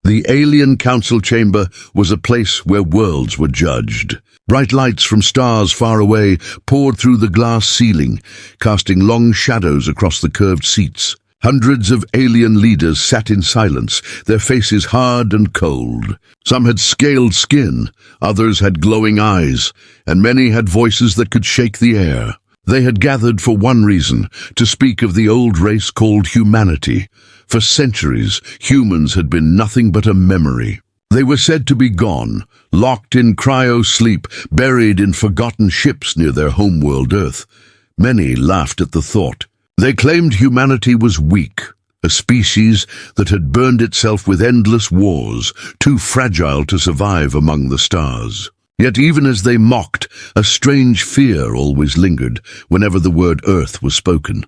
The alien council chamber was a place where worlds were judged. Bright lights from stars far away poured through the glass ceiling, casting long shadows across the curved seats. Hundreds of alien leaders sat in silence, their faces hard and cold. Some had scaled skin, others had glowing eyes, and many had voices that could shake the air. They had gathered for one reason, to speak of the old race called humanity. For centuries, humans had been nothing but a memory. They were said to be gone, locked in cryo sleep, buried in forgotten ships near their homeworld Earth. Many laughed at the thought. They claimed humanity was weak, a species that had burned itself with endless wars, too fragile to survive among the stars. Yet even as they mocked, a strange fear always lingered whenever the word Earth was spoken.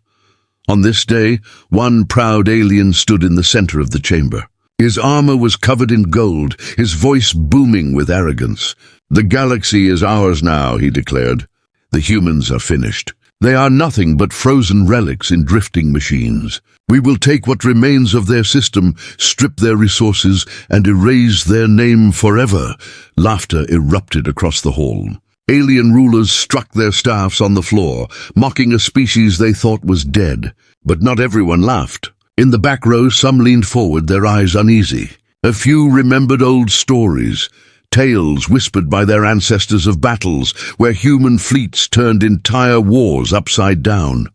On this day, one proud alien stood in the center of the chamber. His armor was covered in gold, his voice booming with arrogance. "The galaxy is ours now," he declared. "The humans are finished. They are nothing but frozen relics in drifting machines. We will take what remains of their system, strip their resources, and erase their name forever." Laughter erupted across the hall. Alien rulers struck their staffs on the floor, mocking a species they thought was dead. But not everyone laughed. In the back row, some leaned forward, their eyes uneasy. A few remembered old stories, tales whispered by their ancestors of battles where human fleets turned entire wars upside down.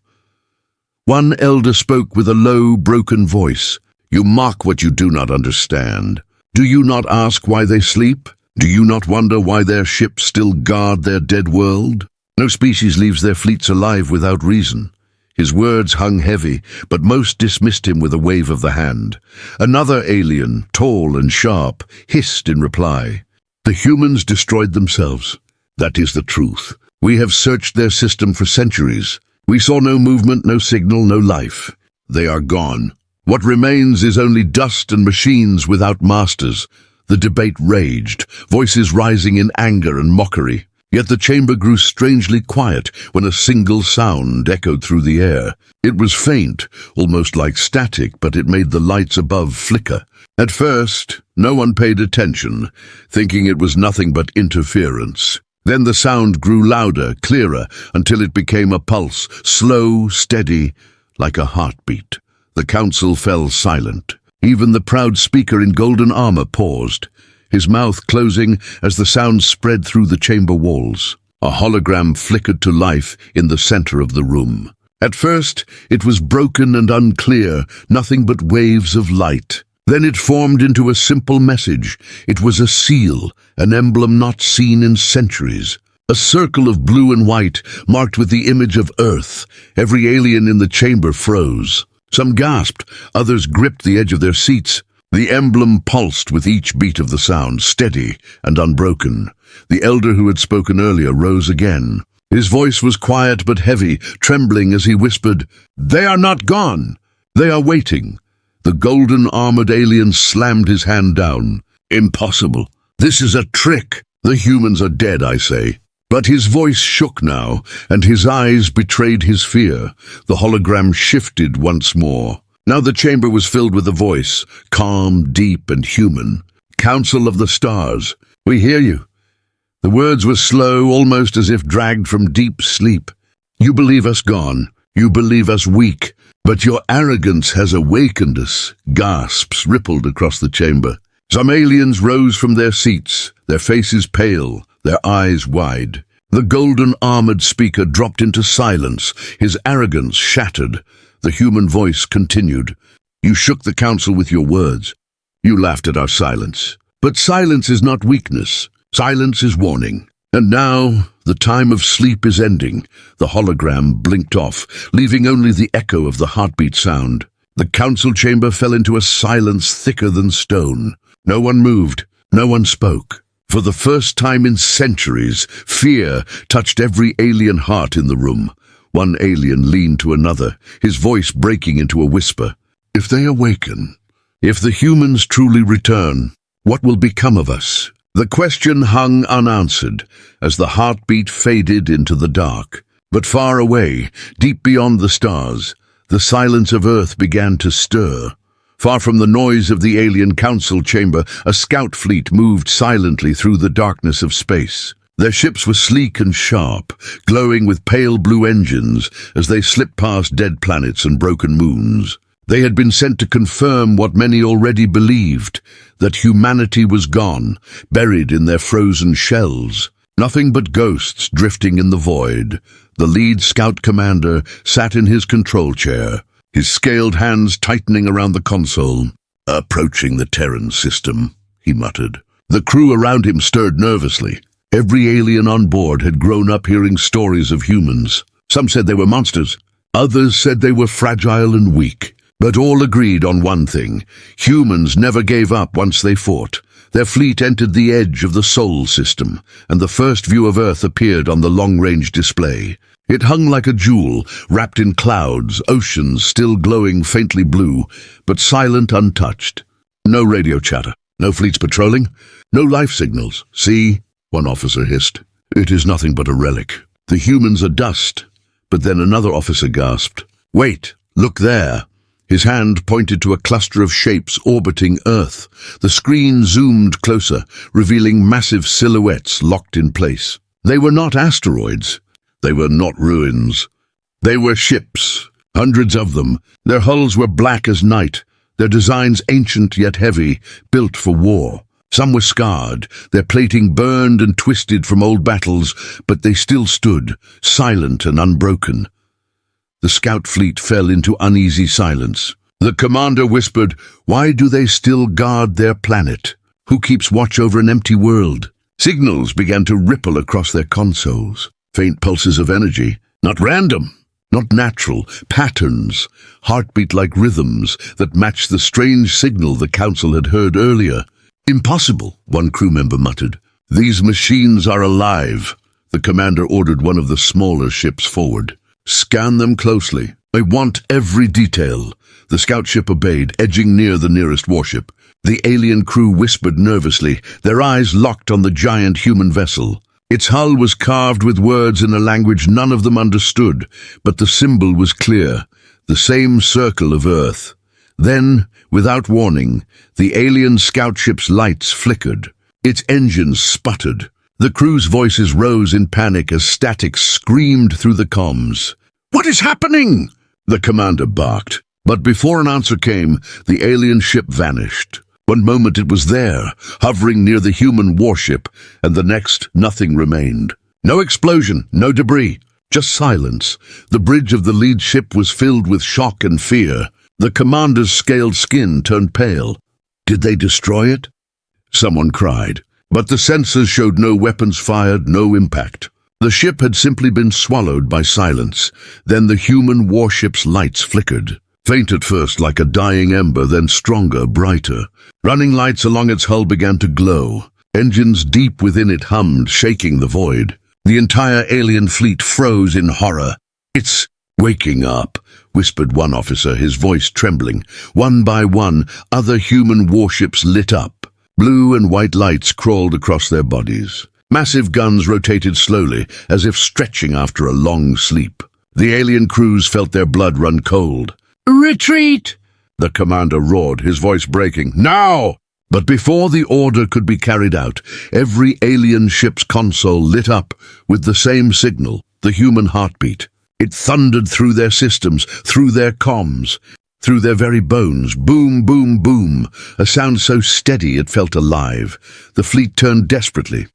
One elder spoke with a low, broken voice. "You mock what you do not understand. Do you not ask why they sleep? Do you not wonder why their ships still guard their dead world? No species leaves their fleets alive without reason." His words hung heavy, but most dismissed him with a wave of the hand. Another alien, tall and sharp, hissed in reply. "The humans destroyed themselves. That is the truth. We have searched their system for centuries. We saw no movement, no signal, no life. They are gone. What remains is only dust and machines without masters." The debate raged, voices rising in anger and mockery. Yet the chamber grew strangely quiet when a single sound echoed through the air. It was faint, almost like static, but it made the lights above flicker. At first, no one paid attention, thinking it was nothing but interference. Then the sound grew louder, clearer, until it became a pulse, slow, steady, like a heartbeat. The council fell silent. Even the proud speaker in golden armor paused, his mouth closing as the sound spread through the chamber walls. A hologram flickered to life in the center of the room. At first, it was broken and unclear, nothing but waves of light. Then it formed into a simple message. It was a seal, an emblem not seen in centuries. A circle of blue and white, marked with the image of Earth. Every alien in the chamber froze. Some gasped, others gripped the edge of their seats. The emblem pulsed with each beat of the sound, steady and unbroken. The elder who had spoken earlier rose again. His voice was quiet but heavy, trembling as he whispered, "They are not gone. They are waiting." The golden-armored alien slammed his hand down. "Impossible. This is a trick. The humans are dead, I say." But his voice shook now, and his eyes betrayed his fear. The hologram shifted once more. Now the chamber was filled with a voice, calm, deep, and human. "Council of the Stars, we hear you." The words were slow, almost as if dragged from deep sleep. "You believe us gone. You believe us weak. But your arrogance has awakened us." Gasps rippled across the chamber. Some aliens rose from their seats, their faces pale, their eyes wide. The golden-armored speaker dropped into silence, his arrogance shattered. The human voice continued. "You shook the council with your words. You laughed at our silence. But silence is not weakness. Silence is warning. And now, the time of sleep is ending." The hologram blinked off, leaving only the echo of the heartbeat sound. The council chamber fell into a silence thicker than stone. No one moved. No one spoke. For the first time in centuries, fear touched every alien heart in the room. One alien leaned to another, his voice breaking into a whisper. "If they awaken, if the humans truly return, what will become of us?" The question hung unanswered as the heartbeat faded into the dark. But far away, deep beyond the stars, the silence of Earth began to stir. Far from the noise of the alien council chamber, a scout fleet moved silently through the darkness of space. Their ships were sleek and sharp, glowing with pale blue engines as they slipped past dead planets and broken moons. They had been sent to confirm what many already believed, that humanity was gone, buried in their frozen shells. Nothing but ghosts drifting in the void. The lead scout commander sat in his control chair, his scaled hands tightening around the console. "Approaching the Terran system," he muttered. The crew around him stirred nervously. Every alien on board had grown up hearing stories of humans. Some said they were monsters. Others said they were fragile and weak. But all agreed on one thing. Humans never gave up once they fought. Their fleet entered the edge of the Sol system, and the first view of Earth appeared on the long-range display. It hung like a jewel, wrapped in clouds, oceans still glowing faintly blue, but silent, untouched. No radio chatter, no fleets patrolling, no life signals. "See," one officer hissed. "It is nothing but a relic. The humans are dust." But then another officer gasped. "Wait, look there." His hand pointed to a cluster of shapes orbiting Earth. The screen zoomed closer, revealing massive silhouettes locked in place. They were not asteroids. They were not ruins. They were ships, hundreds of them. Their hulls were black as night, their designs ancient yet heavy, built for war. Some were scarred, their plating burned and twisted from old battles, but they still stood, silent and unbroken. The scout fleet fell into uneasy silence. The commander whispered, "Why do they still guard their planet? Who keeps watch over an empty world?" Signals began to ripple across their consoles. Faint pulses of energy, not random, not natural, patterns, heartbeat-like rhythms that matched the strange signal the council had heard earlier. "Impossible," one crew member muttered. "These machines are alive." The commander ordered one of the smaller ships forward. "Scan them closely. I want every detail." The scout ship obeyed, edging near the nearest warship. The alien crew whispered nervously, their eyes locked on the giant human vessel. Its hull was carved with words in a language none of them understood, but the symbol was clear, the same circle of Earth. Then, without warning, the alien scout ship's lights flickered. Its engines sputtered. The crew's voices rose in panic as static screamed through the comms. "What is happening?" the commander barked. But before an answer came, the alien ship vanished. One moment it was there, hovering near the human warship, and the next nothing remained. No explosion, no debris, just silence. The bridge of the lead ship was filled with shock and fear. The commander's scaled skin turned pale. "Did they destroy it?" someone cried. But the sensors showed no weapons fired, no impact. The ship had simply been swallowed by silence. Then the human warship's lights flickered. Faint at first like a dying ember, then stronger, brighter. Running lights along its hull began to glow. Engines deep within it hummed, shaking the void. The entire alien fleet froze in horror. "It's waking up," whispered one officer, his voice trembling. One by one, other human warships lit up. Blue and white lights crawled across their bodies. Massive guns rotated slowly, as if stretching after a long sleep. The alien crews felt their blood run cold. "Retreat!" the commander roared, his voice breaking. "Now!" But before the order could be carried out, every alien ship's console lit up with the same signal, the human heartbeat. It thundered through their systems, through their comms, through their very bones. Boom, boom, boom. A sound so steady it felt alive. The fleet turned desperately,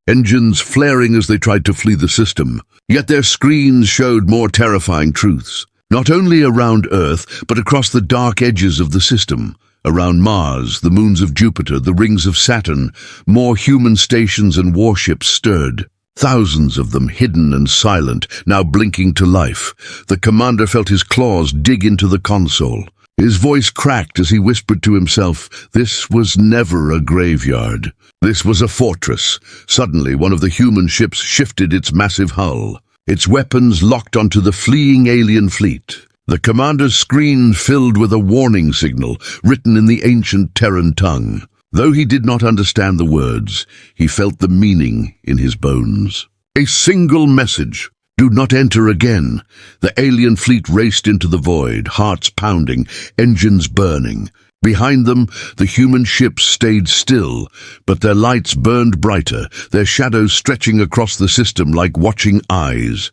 engines flaring as they tried to flee the system. Yet their screens showed more terrifying truths. Not only around Earth, but across the dark edges of the system. Around Mars, the moons of Jupiter, the rings of Saturn, more human stations and warships stirred. Thousands of them, hidden and silent, now blinking to life. The commander felt his claws dig into the console. His voice cracked as he whispered to himself, "This was never a graveyard. This was a fortress." Suddenly, one of the human ships shifted its massive hull. Its weapons locked onto the fleeing alien fleet. The commander's screen filled with a warning signal, written in the ancient Terran tongue. Though he did not understand the words, he felt the meaning in his bones. A single message: "Do not enter again." The alien fleet raced into the void, hearts pounding, engines burning. Behind them, the human ships stayed still, but their lights burned brighter, their shadows stretching across the system like watching eyes.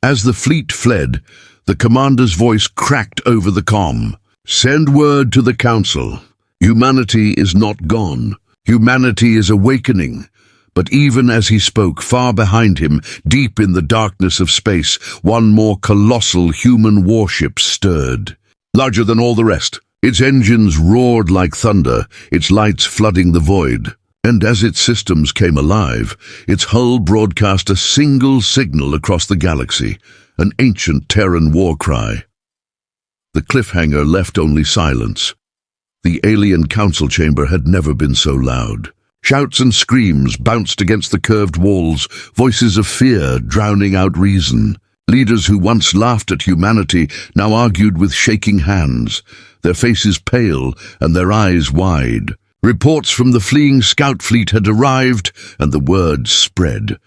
As the fleet fled, the commander's voice cracked over the comm. "Send word to the Council. Humanity is not gone. Humanity is awakening." But even as he spoke, far behind him, deep in the darkness of space, one more colossal human warship stirred. Larger than all the rest, its engines roared like thunder, its lights flooding the void. And as its systems came alive, its hull broadcast a single signal across the galaxy, an ancient Terran war cry. The cliffhanger left only silence. The alien council chamber had never been so loud. Shouts and screams bounced against the curved walls, voices of fear drowning out reason. Leaders who once laughed at humanity now argued with shaking hands, their faces pale and their eyes wide. Reports from the fleeing scout fleet had arrived, and the word spread.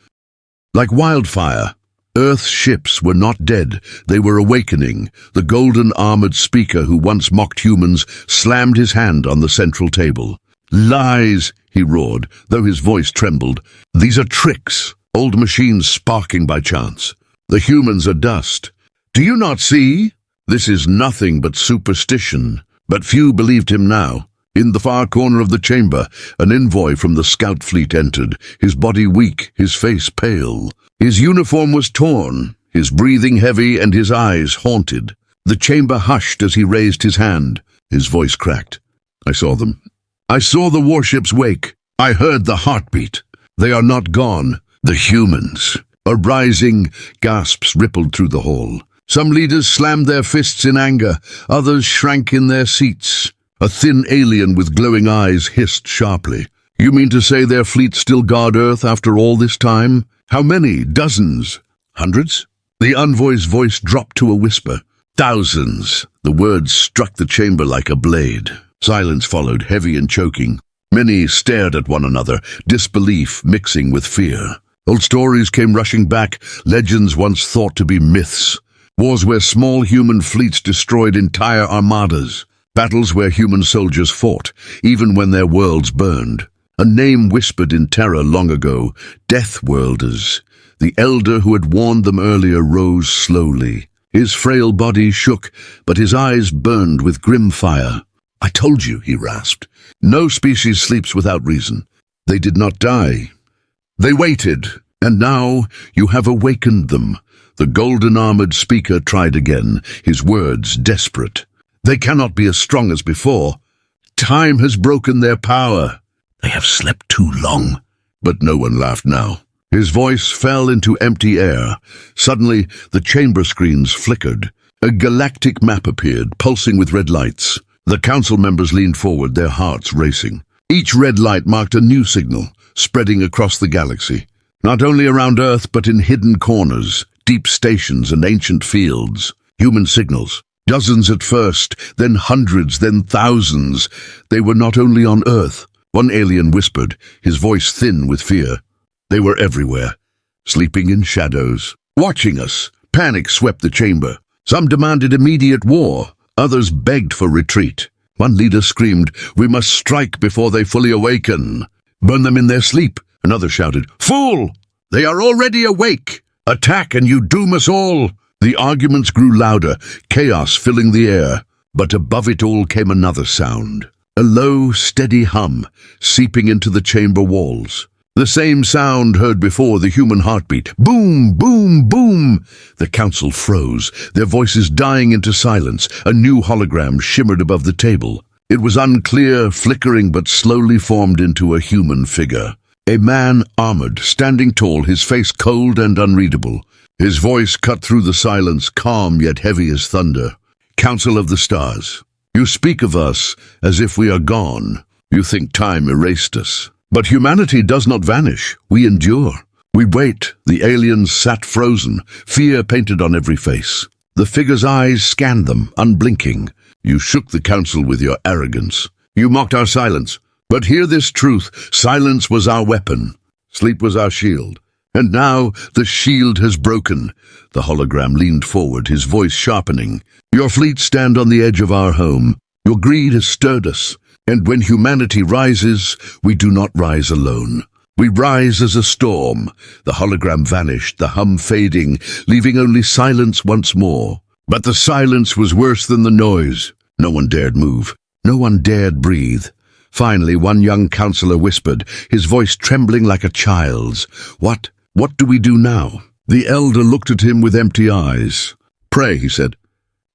Like wildfire, Earth's ships were not dead, they were awakening. The golden armored speaker who once mocked humans slammed his hand on the central table. "Lies!" he roared, though his voice trembled. "These are tricks, old machines sparking by chance. The humans are dust. Do you not see? This is nothing but superstition." But few believed him now. In the far corner of the chamber, an envoy from the scout fleet entered, his body weak, his face pale. His uniform was torn, his breathing heavy and his eyes haunted. The chamber hushed as he raised his hand. His voice cracked. "I saw them. I saw the warships wake. I heard the heartbeat. They are not gone. The humans are rising." Gasps rippled through the hall. Some leaders slammed their fists in anger. Others shrank in their seats. A thin alien with glowing eyes hissed sharply. "You mean to say their fleet still guard Earth after all this time? How many? Dozens? Hundreds?" The envoy's voice dropped to a whisper. "Thousands." The words struck the chamber like a blade. Silence followed, heavy and choking. Many stared at one another, disbelief mixing with fear. Old stories came rushing back, legends once thought to be myths. Wars where small human fleets destroyed entire armadas. Battles where human soldiers fought, even when their worlds burned. A name whispered in terror long ago, Death Worlders. The elder who had warned them earlier rose slowly. His frail body shook, but his eyes burned with grim fire. "I told you," he rasped. "No species sleeps without reason. They did not die. They waited, and now you have awakened them." The golden-armored speaker tried again, his words desperate. "They cannot be as strong as before. Time has broken their power. They have slept too long." But no one laughed now. His voice fell into empty air. Suddenly, the chamber screens flickered. A galactic map appeared, pulsing with red lights. The council members leaned forward, their hearts racing. Each red light marked a new signal, spreading across the galaxy. Not only around Earth, but in hidden corners, deep stations and ancient fields. Human signals. Dozens at first, then hundreds, then thousands. They were not only on Earth. One alien whispered, his voice thin with fear. They were everywhere, sleeping in shadows, watching us. Panic swept the chamber. Some demanded immediate war. Others begged for retreat. One leader screamed, "We must strike before they fully awaken. Burn them in their sleep." Another shouted, "Fool! They are already awake. Attack and you doom us all." The arguments grew louder, chaos filling the air. But above it all came another sound. A low, steady hum, seeping into the chamber walls. The same sound heard before, the human heartbeat. Boom, boom, boom! The council froze, their voices dying into silence. A new hologram shimmered above the table. It was unclear, flickering, but slowly formed into a human figure. A man armored, standing tall, his face cold and unreadable. His voice cut through the silence, calm yet heavy as thunder. "Council of the Stars, you speak of us as if we are gone. You think time erased us. But humanity does not vanish. We endure. We wait." The aliens sat frozen, fear painted on every face. The figure's eyes scanned them, unblinking. "You shook the council with your arrogance. You mocked our silence. But hear this truth, silence was our weapon. Sleep was our shield. And now the shield has broken." The hologram leaned forward, his voice sharpening. "Your fleet stand on the edge of our home. Your greed has stirred us, and when humanity rises, we do not rise alone. We rise as a storm. The hologram vanished, the hum fading, leaving only silence once more. But the silence was worse than the noise. No one dared move. No one dared breathe. Finally, one young counselor whispered, his voice trembling like a child's. What do we do now? The elder looked at him with empty eyes. Pray, he said.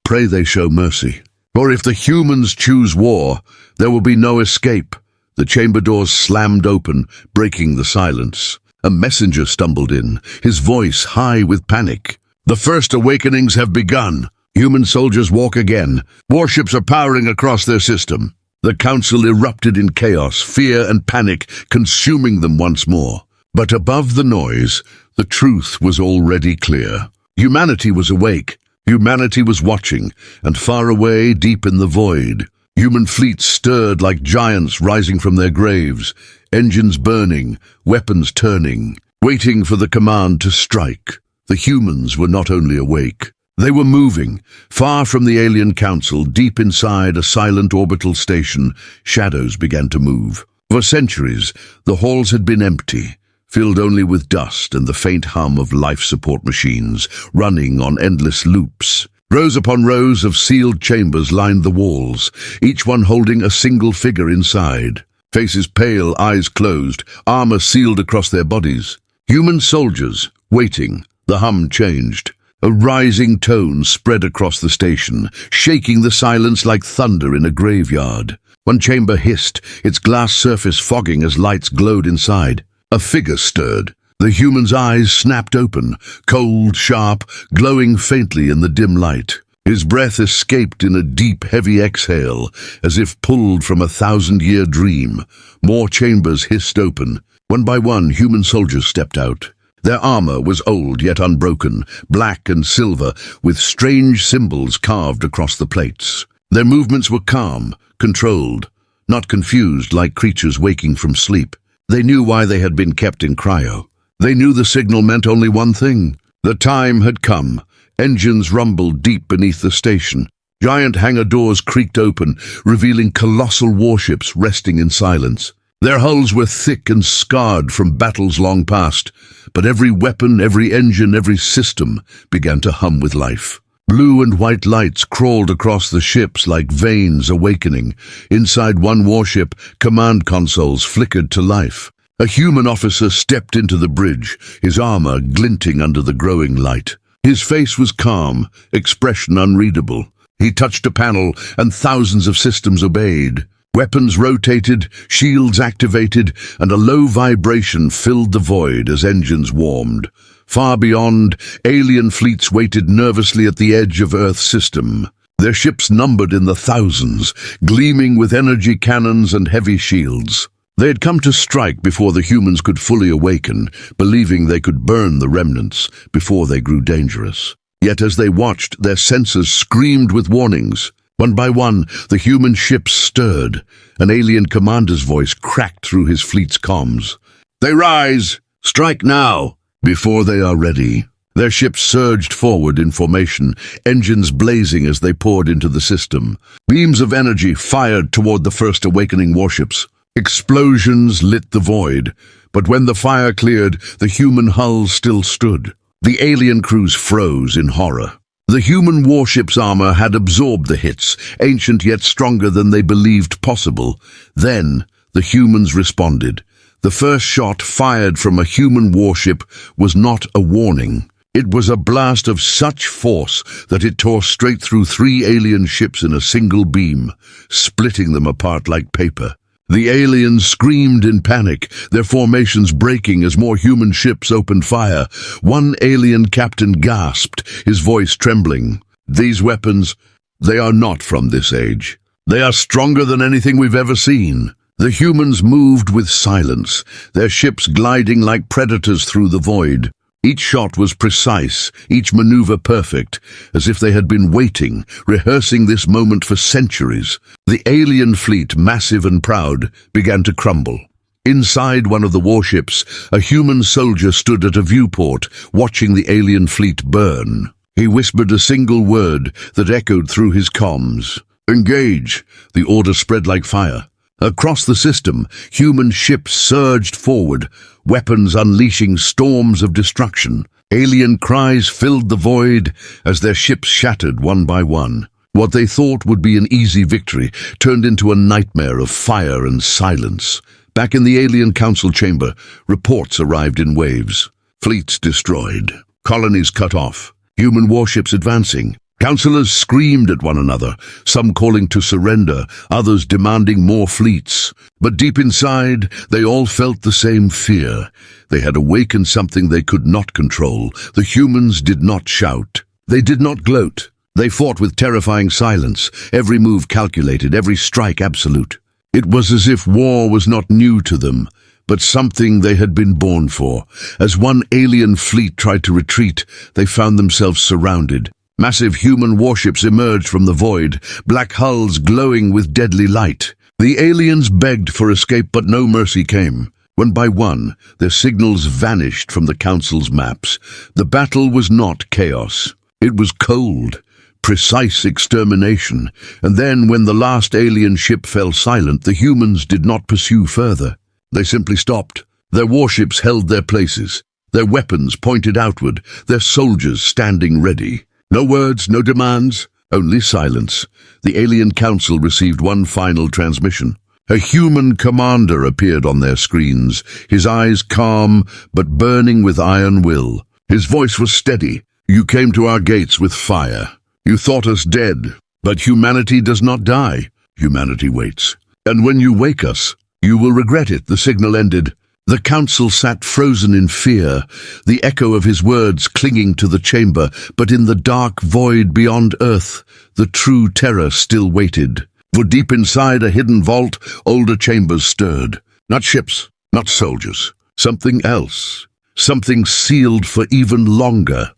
Pray they show mercy. For if the humans choose war, there will be no escape. The chamber doors slammed open, breaking the silence. A messenger stumbled in, his voice high with panic. The first awakenings have begun. Human soldiers walk again. Warships are powering across their system. The council erupted in chaos, fear and panic consuming them once more. But above the noise, the truth was already clear. Humanity was awake. Humanity was watching, and far away, deep in the void, human fleets stirred like giants rising from their graves, engines burning, weapons turning, waiting for the command to strike. The humans were not only awake, they were moving. Far from the alien council, deep inside a silent orbital station, shadows began to move. For centuries, the halls had been empty, filled only with dust and the faint hum of life support machines running on endless loops. Rows upon rows of sealed chambers lined the walls, each one holding a single figure inside. Faces pale, eyes closed, armor sealed across their bodies. Human soldiers, waiting. The hum changed. A rising tone spread across the station, shaking the silence like thunder in a graveyard. One chamber hissed, its glass surface fogging as lights glowed inside. A figure stirred. The human's eyes snapped open, cold, sharp, glowing faintly in the dim light. His breath escaped in a deep, heavy exhale, as if pulled from a 1,000-year dream. More chambers hissed open. One by one, human soldiers stepped out. Their armor was old yet unbroken, black and silver, with strange symbols carved across the plates. Their movements were calm, controlled, not confused like creatures waking from sleep. They knew why they had been kept in cryo. They knew the signal meant only one thing. The time had come. Engines rumbled deep beneath the station. Giant hangar doors creaked open, revealing colossal warships resting in silence. Their hulls were thick and scarred from battles long past, but every weapon, every engine, every system began to hum with life. Blue and white lights crawled across the ships like veins awakening. Inside one warship, command consoles flickered to life. A human officer stepped into the bridge, his armor glinting under the growing light. His face was calm, expression unreadable. He touched a panel, and thousands of systems obeyed. Weapons rotated, shields activated, and a low vibration filled the void as engines warmed. Far beyond, alien fleets waited nervously at the edge of Earth's system. Their ships numbered in the thousands, gleaming with energy cannons and heavy shields. They had come to strike before the humans could fully awaken, believing they could burn the remnants before they grew dangerous. Yet as they watched, their sensors screamed with warnings. One by one, the human ships stirred. An alien commander's voice cracked through his fleet's comms. "They rise! Strike now! Before they are ready." Their ships surged forward in formation, engines blazing as they poured into the system. Beams of energy fired toward the first awakening warships. Explosions lit the void, but when the fire cleared, the human hulls still stood. The alien crews froze in horror. The human warship's armor had absorbed the hits, ancient yet stronger than they believed possible. Then, the humans responded. The first shot fired from a human warship was not a warning. It was a blast of such force that it tore straight through 3 alien ships in a single beam, splitting them apart like paper. The aliens screamed in panic, their formations breaking as more human ships opened fire. One alien captain gasped, his voice trembling. "These weapons, they are not from this age. They are stronger than anything we've ever seen." The humans moved with silence, their ships gliding like predators through the void. Each shot was precise, each maneuver perfect, as if they had been waiting, rehearsing this moment for centuries. The alien fleet, massive and proud, began to crumble. Inside one of the warships, a human soldier stood at a viewport, watching the alien fleet burn. He whispered a single word that echoed through his comms. "Engage!" The order spread like fire. Across the system, human ships surged forward, weapons unleashing storms of destruction. Alien cries filled the void as their ships shattered one by one. What they thought would be an easy victory turned into a nightmare of fire and silence. Back in the alien council chamber, reports arrived in waves. Fleets destroyed, colonies cut off, human warships advancing. Councillors screamed at one another, some calling to surrender, others demanding more fleets. But deep inside, they all felt the same fear. They had awakened something they could not control. The humans did not shout. They did not gloat. They fought with terrifying silence, every move calculated, every strike absolute. It was as if war was not new to them, but something they had been born for. As one alien fleet tried to retreat, they found themselves surrounded. Massive human warships emerged from the void, black hulls glowing with deadly light. The aliens begged for escape, but no mercy came. One by one, their signals vanished from the Council's maps. The battle was not chaos. It was cold, precise extermination. And then, when the last alien ship fell silent, the humans did not pursue further. They simply stopped. Their warships held their places, their weapons pointed outward, their soldiers standing ready. No words, no demands, only silence. The alien council received one final transmission. A human commander appeared on their screens, his eyes calm but burning with iron will. His voice was steady. "You came to our gates with fire. You thought us dead, but humanity does not die. Humanity waits. And when you wake us, you will regret it." The signal ended. The council sat frozen in fear, the echo of his words clinging to the chamber, but in the dark void beyond Earth, the true terror still waited. For deep inside a hidden vault, older chambers stirred. Not ships, not soldiers. Something else. Something sealed for even longer.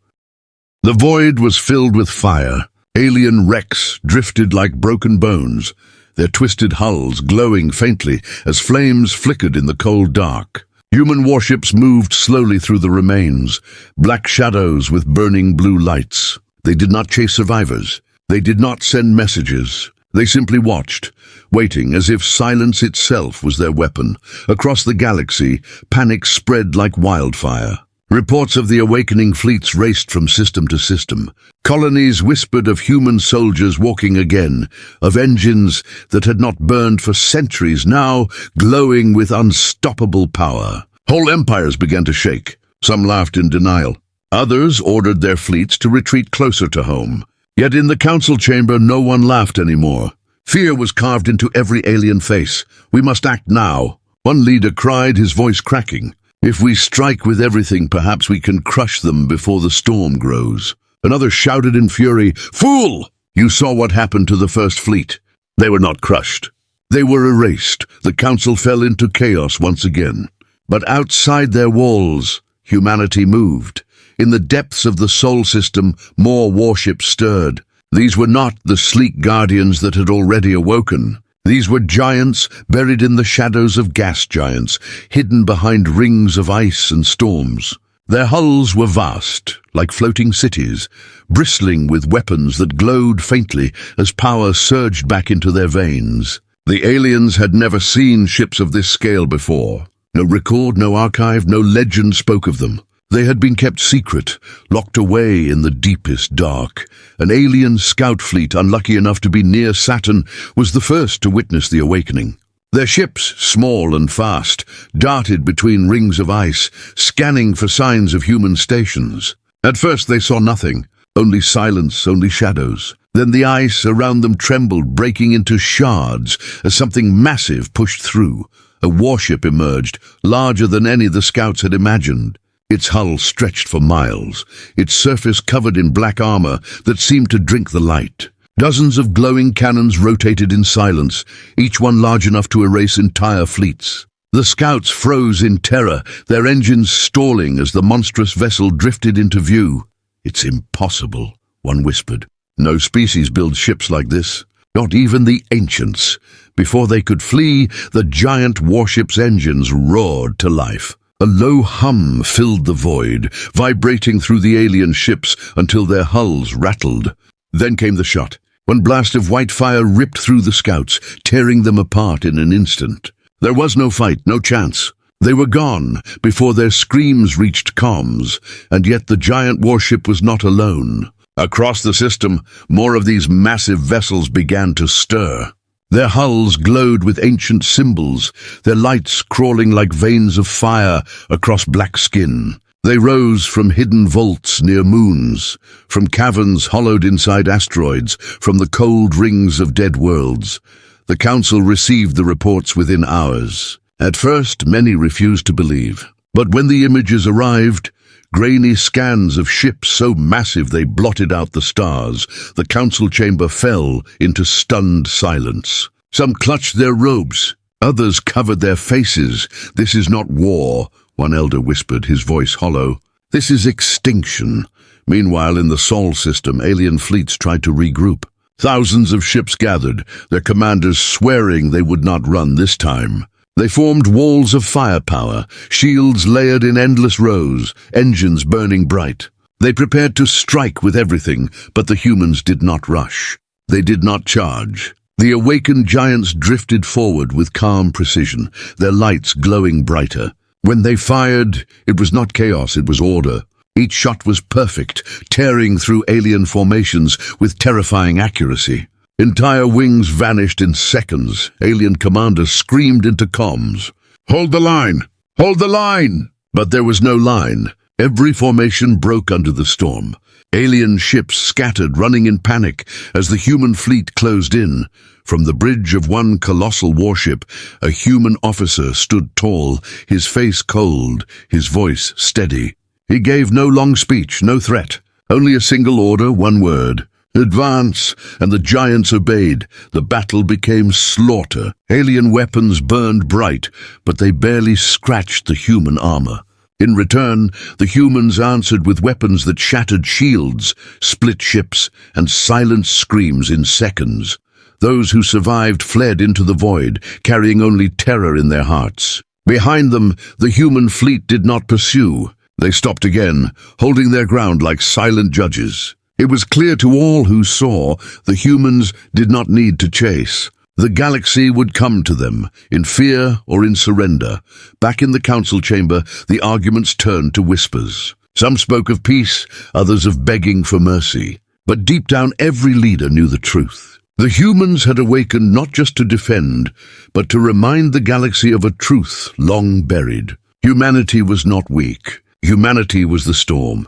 The void was filled with fire. Alien wrecks drifted like broken bones, their twisted hulls glowing faintly as flames flickered in the cold dark. Human warships moved slowly through the remains, black shadows with burning blue lights. They did not chase survivors. They did not send messages. They simply watched, waiting as if silence itself was their weapon. Across the galaxy, panic spread like wildfire. Reports of the awakening fleets raced from system to system. Colonies whispered of human soldiers walking again, of engines that had not burned for centuries, now glowing with unstoppable power. Whole empires began to shake. Some laughed in denial. Others ordered their fleets to retreat closer to home. Yet in the council chamber, no one laughed anymore. Fear was carved into every alien face. "We must act now." One leader cried, his voice cracking. "If we strike with everything, perhaps we can crush them before the storm grows." Another shouted in fury, "Fool! You saw what happened to the first fleet." They were not crushed. They were erased. The council fell into chaos once again. But outside their walls, humanity moved. In the depths of the Sol system, more warships stirred. These were not the sleek guardians that had already awoken. These were giants buried in the shadows of gas giants, hidden behind rings of ice and storms. Their hulls were vast, like floating cities, bristling with weapons that glowed faintly as power surged back into their veins. The aliens had never seen ships of this scale before. No record, no archive, no legend spoke of them. They had been kept secret, locked away in the deepest dark. An alien scout fleet, unlucky enough to be near Saturn, was the first to witness the awakening. Their ships, small and fast, darted between rings of ice, scanning for signs of human stations. At first they saw nothing, only silence, only shadows. Then the ice around them trembled, breaking into shards as something massive pushed through. A warship emerged, larger than any the scouts had imagined. Its hull stretched for miles, its surface covered in black armor that seemed to drink the light. Dozens of glowing cannons rotated in silence, each one large enough to erase entire fleets. The scouts froze in terror, their engines stalling as the monstrous vessel drifted into view. "It's impossible," one whispered. "No species builds ships like this, not even the ancients." Before they could flee, the giant warship's engines roared to life. A low hum filled the void, vibrating through the alien ships until their hulls rattled. Then came the shot. One blast of white fire ripped through the scouts, tearing them apart in an instant. There was no fight, no chance. They were gone before their screams reached comms, and yet the giant warship was not alone. Across the system, more of these massive vessels began to stir. Their hulls glowed with ancient symbols, their lights crawling like veins of fire across black skin. They rose from hidden vaults near moons, from caverns hollowed inside asteroids, from the cold rings of dead worlds. The Council received the reports within hours. At first, many refused to believe. But when the images arrived, grainy scans of ships so massive they blotted out the stars, the council chamber fell into stunned silence. Some clutched their robes, others covered their faces. "This is not war," one elder whispered, his voice hollow. "This is extinction." Meanwhile, in the Sol system, alien fleets tried to regroup. Thousands of ships gathered, their commanders swearing they would not run this time. They formed walls of firepower, shields layered in endless rows, engines burning bright. They prepared to strike with everything, but the humans did not rush. They did not charge. The awakened giants drifted forward with calm precision, their lights glowing brighter. When they fired, it was not chaos, it was order. Each shot was perfect, tearing through alien formations with terrifying accuracy. Entire wings vanished in seconds. Alien commanders screamed into comms. "Hold the line! Hold the line!" But there was no line. Every formation broke under the storm. Alien ships scattered, running in panic as the human fleet closed in. From the bridge of one colossal warship, a human officer stood tall, his face cold, his voice steady. He gave no long speech, no threat, only a single order, one word. "Advance," and the giants obeyed. The battle became slaughter. Alien weapons burned bright, but they barely scratched the human armor. In return, the humans answered with weapons that shattered shields, split ships, and silenced screams in seconds. Those who survived fled into the void, carrying only terror in their hearts. Behind them, the human fleet did not pursue. They stopped again, holding their ground like silent judges. It was clear to all who saw the humans did not need to chase. The galaxy would come to them, in fear or in surrender. Back in the council chamber, the arguments turned to whispers. Some spoke of peace, others of begging for mercy. But deep down, every leader knew the truth. The humans had awakened not just to defend, but to remind the galaxy of a truth long buried. Humanity was not weak. Humanity was the storm.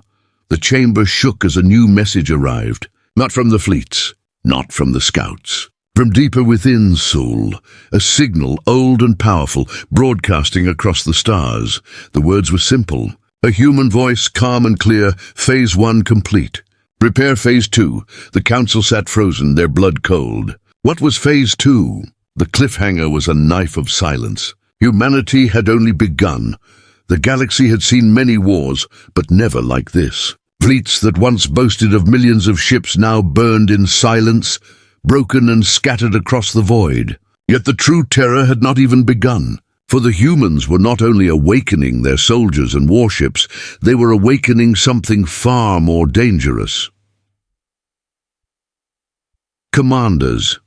The chamber shook as a new message arrived, not from the fleets, not from the scouts. From deeper within Sol, a signal old and powerful, broadcasting across the stars. The words were simple. A human voice, calm and clear, Phase 1 complete. Prepare Phase 2. The council sat frozen, their blood cold. What was Phase 2? The cliffhanger was a knife of silence. Humanity had only begun. The galaxy had seen many wars, but never like this. Fleets that once boasted of millions of ships now burned in silence, broken and scattered across the void. Yet the true terror had not even begun, for the humans were not only awakening their soldiers and warships, they were awakening something far more dangerous. Commanders.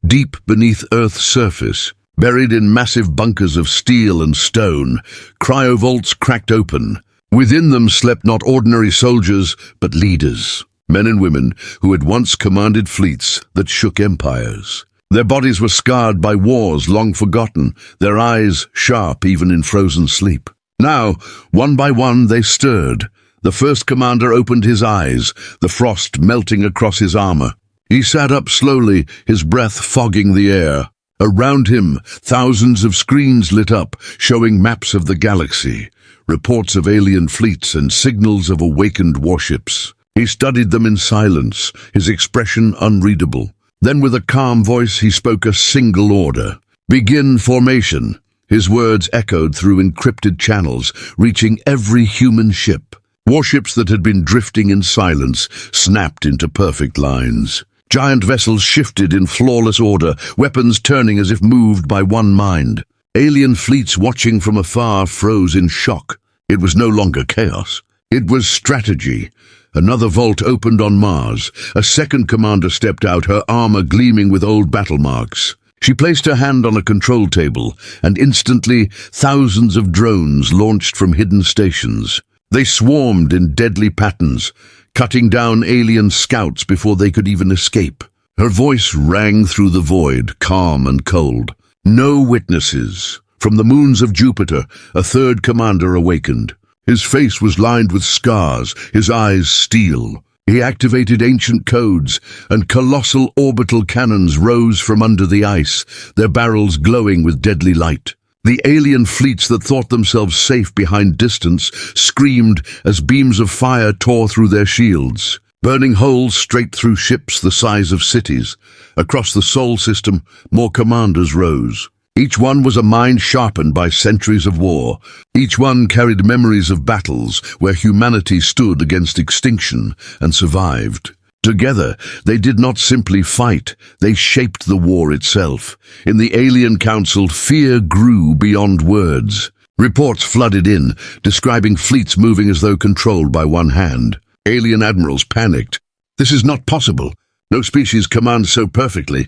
Deep beneath Earth's surface, buried in massive bunkers of steel and stone, cryo vaults cracked open. Within them slept not ordinary soldiers, but leaders. Men and women who had once commanded fleets that shook empires. Their bodies were scarred by wars long forgotten, their eyes sharp even in frozen sleep. Now, one by one, they stirred. The first commander opened his eyes, the frost melting across his armor. He sat up slowly, his breath fogging the air. Around him, thousands of screens lit up, showing maps of the galaxy, reports of alien fleets and signals of awakened warships. He studied them in silence, his expression unreadable. Then with a calm voice he spoke a single order. "Begin formation." His words echoed through encrypted channels, reaching every human ship. Warships that had been drifting in silence snapped into perfect lines. Giant vessels shifted in flawless order, weapons turning as if moved by one mind. Alien fleets watching from afar froze in shock. It was no longer chaos. It was strategy. Another vault opened on Mars. A second commander stepped out, her armor gleaming with old battle marks. She placed her hand on a control table, and instantly thousands of drones launched from hidden stations. They swarmed in deadly patterns, cutting down alien scouts before they could even escape. Her voice rang through the void, calm and cold. No witnesses. From the moons of Jupiter, a third commander awakened. His face was lined with scars, his eyes steel. He activated ancient codes, and colossal orbital cannons rose from under the ice, their barrels glowing with deadly light. The alien fleets that thought themselves safe behind distance screamed as beams of fire tore through their shields, burning holes straight through ships the size of cities. Across the Sol system, more commanders rose. Each one was a mind sharpened by centuries of war. Each one carried memories of battles where humanity stood against extinction and survived. Together, they did not simply fight, they shaped the war itself. In the Alien Council, fear grew beyond words. Reports flooded in, describing fleets moving as though controlled by one hand. Alien admirals panicked. This is not possible. No species commands so perfectly.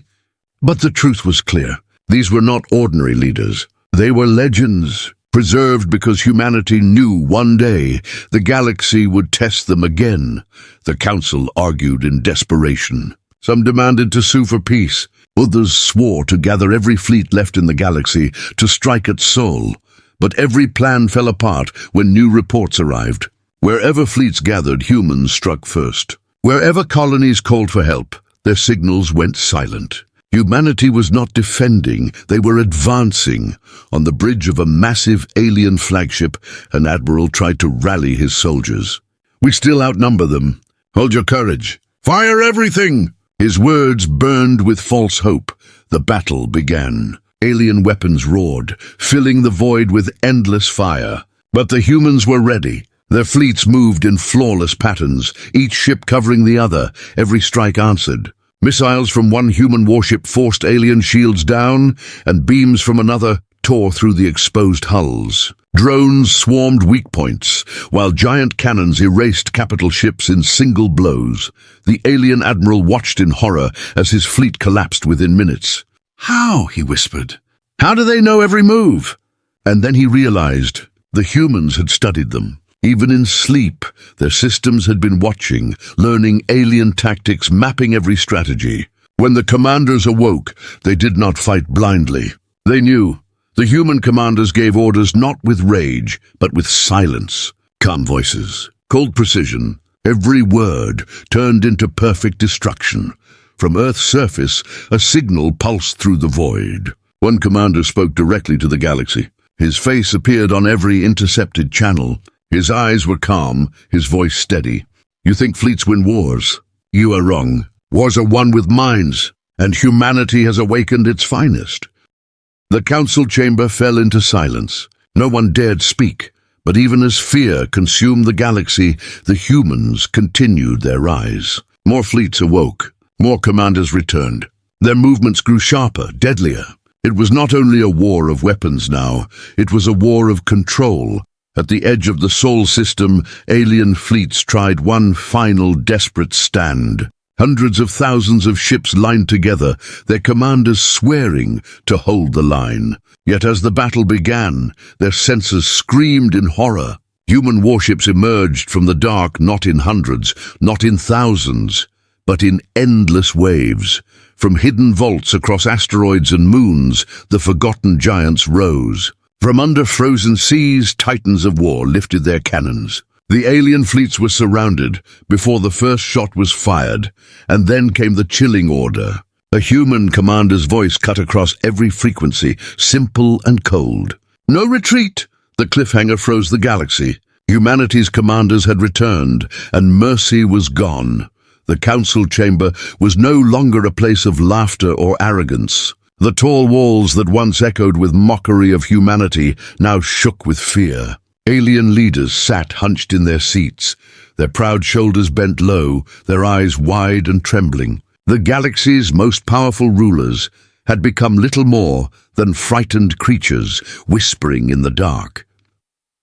But the truth was clear. These were not ordinary leaders. They were legends, preserved because humanity knew one day the galaxy would test them again. The Council argued in desperation. Some demanded to sue for peace. Others swore to gather every fleet left in the galaxy to strike at Sol. But every plan fell apart when new reports arrived. Wherever fleets gathered, humans struck first. Wherever colonies called for help, their signals went silent. Humanity was not defending, they were advancing. On the bridge of a massive alien flagship, an admiral tried to rally his soldiers. "We still outnumber them. Hold your courage. Fire everything!" His words burned with false hope. The battle began. Alien weapons roared, filling the void with endless fire. But the humans were ready. Their fleets moved in flawless patterns, each ship covering the other. Every strike answered. Missiles from one human warship forced alien shields down, and beams from another tore through the exposed hulls. Drones swarmed weak points, while giant cannons erased capital ships in single blows. The alien admiral watched in horror as his fleet collapsed within minutes. "How?" he whispered. "How do they know every move?" And then he realized the humans had studied them. Even in sleep, their systems had been watching, learning alien tactics, mapping every strategy. When the commanders awoke, they did not fight blindly. They knew. The human commanders gave orders not with rage, but with silence. Calm voices, cold precision. Every word turned into perfect destruction. From Earth's surface, a signal pulsed through the void. One commander spoke directly to the galaxy. His face appeared on every intercepted channel. His eyes were calm, his voice steady. "You think fleets win wars? You are wrong. Wars are won with minds, and humanity has awakened its finest." The council chamber fell into silence. No one dared speak, but even as fear consumed the galaxy, the humans continued their rise. More fleets awoke. More commanders returned. Their movements grew sharper, deadlier. It was not only a war of weapons now, it was a war of control. At the edge of the Sol system, alien fleets tried one final desperate stand. Hundreds of thousands of ships lined together, their commanders swearing to hold the line. Yet as the battle began, their senses screamed in horror. Human warships emerged from the dark, not in hundreds, not in thousands, but in endless waves. From hidden vaults across asteroids and moons, the forgotten giants rose. From under frozen seas, titans of war lifted their cannons. The alien fleets were surrounded before the first shot was fired, and then came the chilling order. A human commander's voice cut across every frequency, simple and cold. "No retreat!" The cliffhanger froze the galaxy. Humanity's commanders had returned, and mercy was gone. The council chamber was no longer a place of laughter or arrogance. The tall walls that once echoed with mockery of humanity now shook with fear. Alien leaders sat hunched in their seats, their proud shoulders bent low, their eyes wide and trembling. The galaxy's most powerful rulers had become little more than frightened creatures whispering in the dark.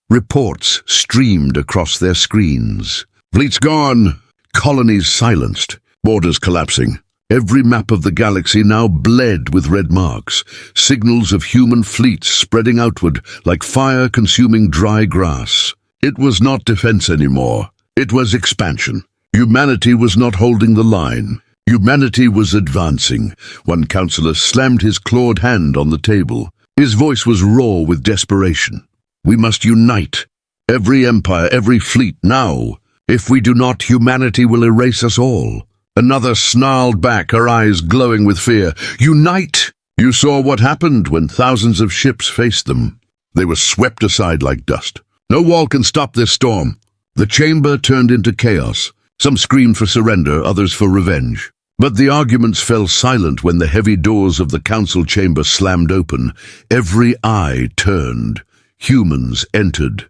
Reports streamed across their screens. Fleets gone, colonies silenced, borders collapsing. Every map of the galaxy now bled with red marks, signals of human fleets spreading outward like fire-consuming dry grass. It was not defense anymore. It was expansion. Humanity was not holding the line. Humanity was advancing. One counselor slammed his clawed hand on the table. His voice was raw with desperation. We must unite. Every empire, every fleet, now. If we do not, humanity will erase us all. Another snarled back, her eyes glowing with fear. Unite! You saw what happened when thousands of ships faced them. They were swept aside like dust. No wall can stop this storm. The chamber turned into chaos. Some screamed for surrender, others for revenge. But the arguments fell silent when the heavy doors of the council chamber slammed open. Every eye turned. Humans entered.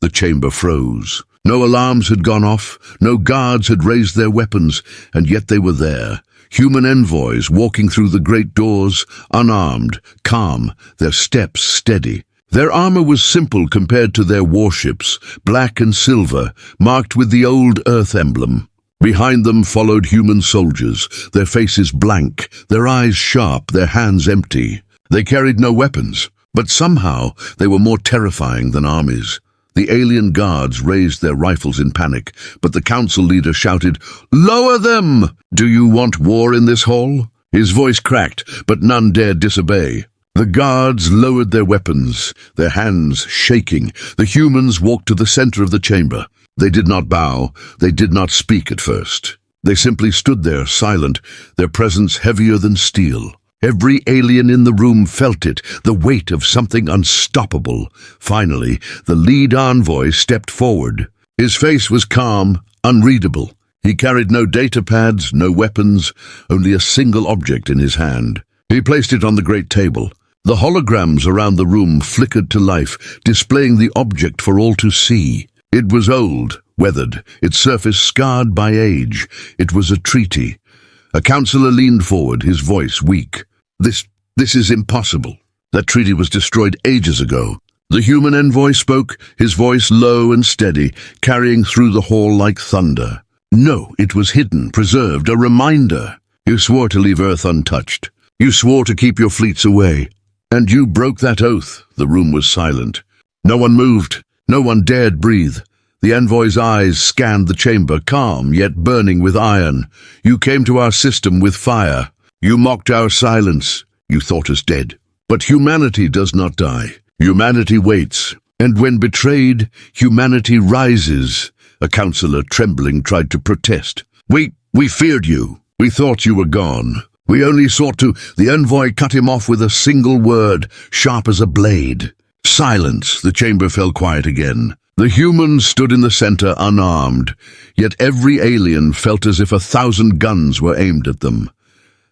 The chamber froze. No alarms had gone off, no guards had raised their weapons, and yet they were there. Human envoys walking through the great doors, unarmed, calm, their steps steady. Their armor was simple compared to their warships, black and silver, marked with the old Earth emblem. Behind them followed human soldiers, their faces blank, their eyes sharp, their hands empty. They carried no weapons, but somehow they were more terrifying than armies. The alien guards raised their rifles in panic, but the council leader shouted, "Lower them! Do you want war in this hall?" His voice cracked, but none dared disobey. The guards lowered their weapons, their hands shaking. The humans walked to the center of the chamber. They did not bow, they did not speak at first. They simply stood there, silent, their presence heavier than steel. Every alien in the room felt it, the weight of something unstoppable. Finally, the lead envoy stepped forward. His face was calm, unreadable. He carried no data pads, no weapons, only a single object in his hand. He placed it on the great table. The holograms around the room flickered to life, displaying the object for all to see. It was old, weathered, its surface scarred by age. It was a treaty. A counselor leaned forward, his voice weak. This is impossible. That treaty was destroyed ages ago. The human envoy spoke, his voice low and steady, carrying through the hall like thunder. No, it was hidden, preserved, a reminder. You swore to leave Earth untouched. You swore to keep your fleets away. And you broke that oath. The room was silent. No one moved. No one dared breathe. The envoy's eyes scanned the chamber, calm yet burning with iron. You came to our system with fire. You mocked our silence. You thought us dead. But humanity does not die. Humanity waits. And when betrayed, humanity rises. A counselor, trembling, tried to protest. We feared you. We thought you were gone. We only sought to... The envoy cut him off with a single word, sharp as a blade. Silence. The chamber fell quiet again. The humans stood in the center, unarmed. Yet every alien felt as if 1,000 guns were aimed at them.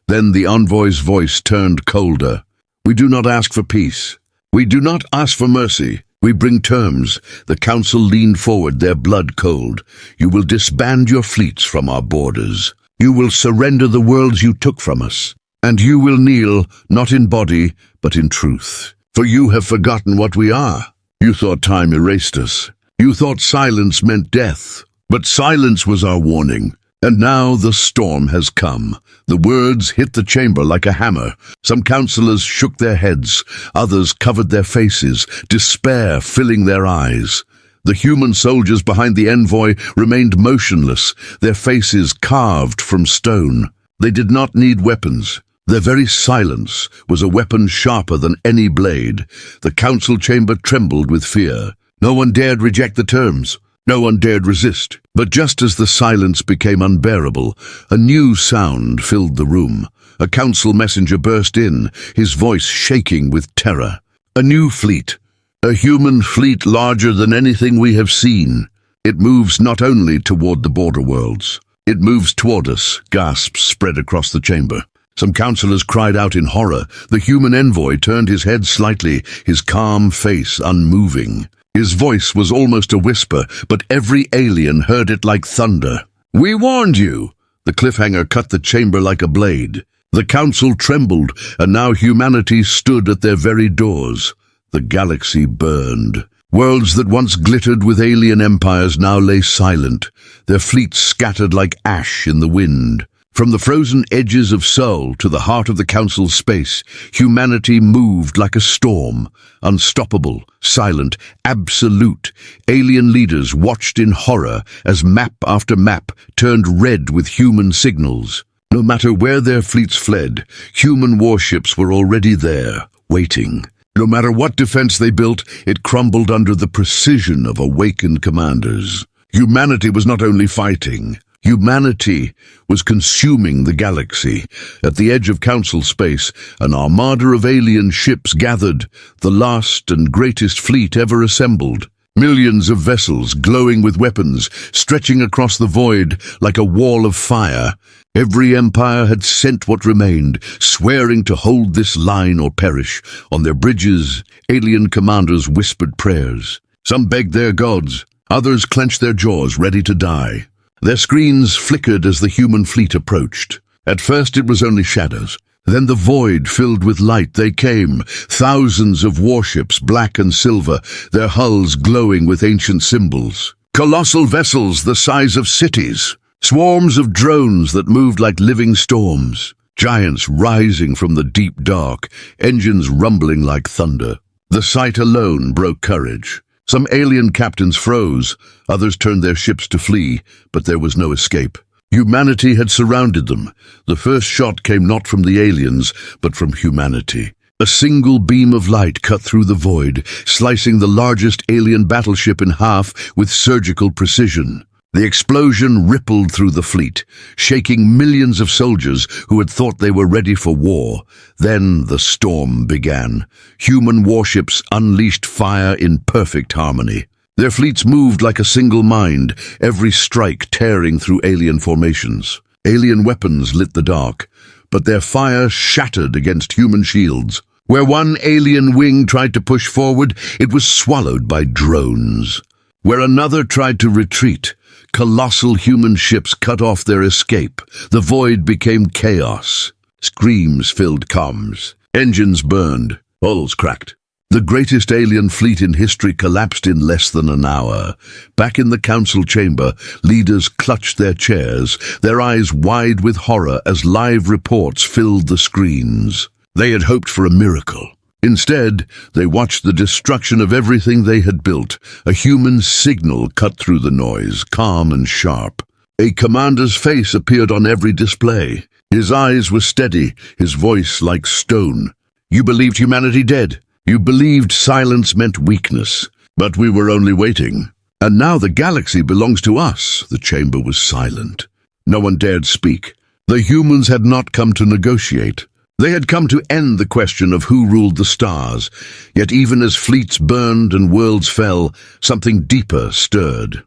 Then the envoy's voice turned colder. We do not ask for peace. We do not ask for mercy. We bring terms. The council leaned forward, their blood cold. You will disband your fleets from our borders. You will surrender the worlds you took from us. And you will kneel, not in body, but in truth. For you have forgotten what we are. You thought time erased us. You thought silence meant death. But silence was our warning. And now the storm has come. The words hit the chamber like a hammer. Some counselors shook their heads. Others covered their faces, despair filling their eyes. The human soldiers behind the envoy remained motionless, their faces carved from stone. They did not need weapons. Their very silence was a weapon sharper than any blade. The council chamber trembled with fear. No one dared reject the terms. No one dared resist. But just as the silence became unbearable, a new sound filled the room. A council messenger burst in, his voice shaking with terror. A new fleet. A human fleet larger than anything we have seen. It moves not only toward the border worlds. It moves toward us. Gasps spread across the chamber. Some counselors cried out in horror. The human envoy turned his head slightly, his calm face unmoving. His voice was almost a whisper, but every alien heard it like thunder. We warned you! The cliffhanger cut the chamber like a blade. The council trembled, and now humanity stood at their very doors. The galaxy burned. Worlds that once glittered with alien empires now lay silent, their fleets scattered like ash in the wind. From the frozen edges of Seoul to the heart of the Council's space, humanity moved like a storm. Unstoppable, silent, absolute. Alien leaders watched in horror as map after map turned red with human signals. No matter where their fleets fled, human warships were already there, waiting. No matter what defense they built, it crumbled under the precision of awakened commanders. Humanity was not only fighting. Humanity was consuming the galaxy. At the edge of Council space, an armada of alien ships gathered, the last and greatest fleet ever assembled. Millions of vessels glowing with weapons, stretching across the void like a wall of fire. Every empire had sent what remained, swearing to hold this line or perish. On their bridges, alien commanders whispered prayers. Some begged their gods, others clenched their jaws, ready to die. Their screens flickered as the human fleet approached. At first it was only shadows. Then the void filled with light. They came, thousands of warships, black and silver, their hulls glowing with ancient symbols. Colossal vessels the size of cities. Swarms of drones that moved like living storms. Giants rising from the deep dark, engines rumbling like thunder. The sight alone broke courage. Some alien captains froze, others turned their ships to flee, but there was no escape. Humanity had surrounded them. The first shot came not from the aliens, but from humanity. A single beam of light cut through the void, slicing the largest alien battleship in half with surgical precision. The explosion rippled through the fleet, shaking millions of soldiers who had thought they were ready for war. Then the storm began. Human warships unleashed fire in perfect harmony. Their fleets moved like a single mind, every strike tearing through alien formations. Alien weapons lit the dark, but their fire shattered against human shields. Where one alien wing tried to push forward, it was swallowed by drones. Where another tried to retreat, colossal human ships cut off their escape. The void became chaos. Screams filled comms. Engines burned. Hulls cracked. The greatest alien fleet in history collapsed in less than an hour. Back in the council chamber, leaders clutched their chairs, their eyes wide with horror as live reports filled the screens. They had hoped for a miracle. Instead, they watched the destruction of everything they had built. A human signal cut through the noise, calm and sharp. A commander's face appeared on every display. His eyes were steady, his voice like stone. You believed humanity dead. You believed silence meant weakness. But we were only waiting. And now the galaxy belongs to us. The chamber was silent. No one dared speak. The humans had not come to negotiate. They had come to end the question of who ruled the stars, yet even as fleets burned and worlds fell, something deeper stirred.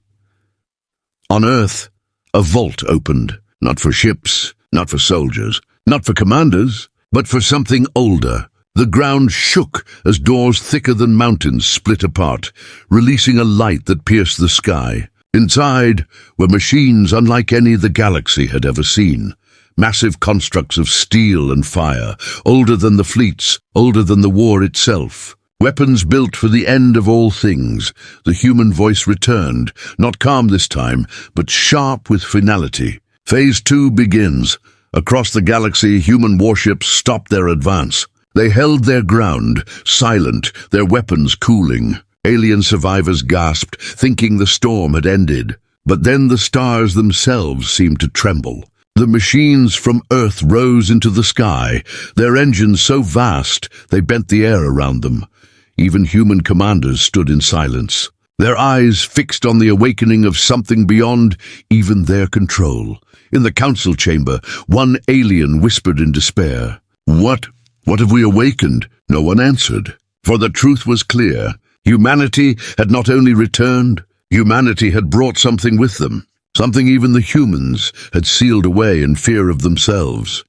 On Earth, a vault opened, not for ships, not for soldiers, not for commanders, but for something older. The ground shook as doors thicker than mountains split apart, releasing a light that pierced the sky. Inside were machines unlike any the galaxy had ever seen. Massive constructs of steel and fire, older than the fleets, older than the war itself. Weapons built for the end of all things. The human voice returned, not calm this time, but sharp with finality. Phase 2 begins. Across the galaxy, human warships stopped their advance. They held their ground, silent, their weapons cooling. Alien survivors gasped, thinking the storm had ended. But then the stars themselves seemed to tremble. The machines from Earth rose into the sky, their engines so vast they bent the air around them. Even human commanders stood in silence, their eyes fixed on the awakening of something beyond even their control. In the council chamber, one alien whispered in despair, What have we awakened?" No one answered, for the truth was clear. Humanity had not only returned, humanity had brought something with them. Something even the humans had sealed away in fear of themselves.